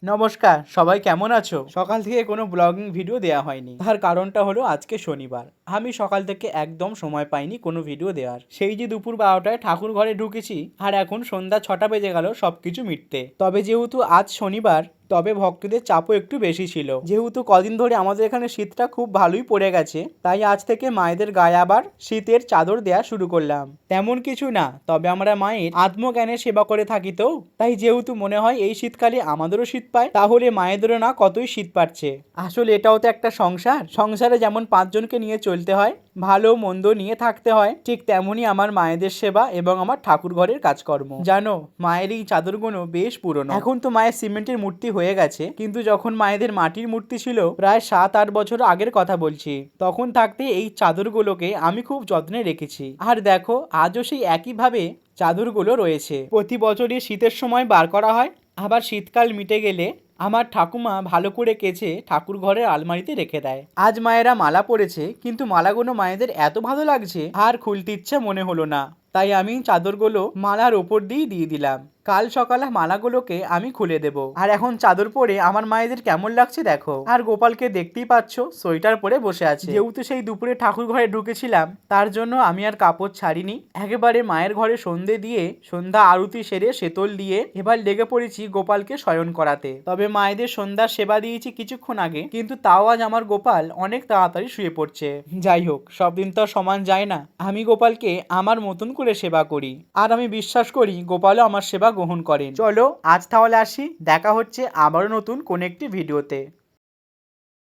নমস্কার, সবাই কেমন আছো? সকাল থেকে কোনো ব্লগিং ভিডিও দেওয়া হয়নি। তার কারণটা হলো আজকে শনিবার। আমি সকাল থেকে একদম সময় পাইনি কোনো ভিডিও দেওয়ার। সেই যে দুপুর 12টায় ঠাকুর ঘরে ঢুকেছি আর এখন সন্ধ্যা 6টা বেজে গেল সবকিছু মিটতে। তবে যেহেতু আজ শনিবার, তবে ভক্তদের চাপও একটু বেশি ছিল। যেহেতু কদিন ধরে আমাদের এখানে শীতটা খুব ভালোই পড়ে গেছে, তাই আজ থেকে মায়েদের গায়ে আবার শীতের চাদর দেয়া শুরু করলাম। তেমন কিছু না, তবে আমরা মায়ের আত্মজ্ঞানের সেবা করে থাকি তো, তাই যেহেতু মনে হয় এই শীতকালে আমাদেরও শীত পায়, তাহলে মায়েদেরও না কতই শীত পাচ্ছে। আসলে এটাও তো একটা সংসার। সংসারে যেমন 5জনকে নিয়ে চলতে হয়, ভালো মন্দ নিয়ে থাকতে হয়, ঠিক তেমনই আমার মায়েদের সেবা এবং আমার ঠাকুর ঘরের কাজকর্ম। জানো, মায়ের এই চাদরগুলো বেশ পুরনো। এখন তো মায়ের সিমেন্টের মূর্তি হয়ে গেছে, কিন্তু যখন মায়েদের মাটির মূর্তি ছিল, প্রায় 7-8 বছর আগের কথা বলছি, তখন থাকতে এই চাদরগুলোকে আমি খুব যত্নে রেখেছি। আর দেখো, আজও সেই একইভাবে চাদরগুলো রয়েছে। প্রতি বছরই শীতের সময় বার করা হয়, আবার শীতকাল মিটে গেলে আমার ঠাকুমা ভালো করে কেচে ঠাকুর ঘরের আলমারিতে রেখে দেয়। আজ মায়েরা মালা পরেছে, কিন্তু মালাগুলো মায়েদের এত ভালো লাগছে আর খুলতে ইচ্ছে মনে হলো না, তাই আমি চাদরগুলো মালার ওপর দিয়ে দিলাম। কাল সকালে মালাগুলোকে আমি খুলে দেব। আর এখন চাদর পরে আমার মায়েদের কেমন লাগছে দেখো। আর গোপালকে দেখতেই পাচ্ছ, সোয়েটার পরে বসে আছে। যেহেতু সেই দুপুরে ঠাকুর ঘরে ঢুকেছিলাম, তার জন্য আমি আর কাপড় ছাড়িনি। একেবারে মায়ের ঘরে সন্ধে দিয়ে সন্ধ্যা আরতি সেরে সেতল দিয়ে এবার লেগে পড়েছি গোপালকে শয়ন করাতে। তবে মায়েদের সন্ধ্যার সেবা দিয়েছি কিছুক্ষণ আগে, কিন্তু তাও আজ আমার গোপাল অনেক তাড়াতাড়ি শুয়ে পড়ছে। যাই হোক, সব দিন তো সমান যায় না। আমি গোপালকে আমার মতন করে সেবা করি, আর আমি বিশ্বাস করি গোপালও আমার সেবা গ্রহণ করেন। চলো আজ তাহলে আসি, দেখা হচ্ছে আবারও নতুন কোন একটি ভিডিওতে।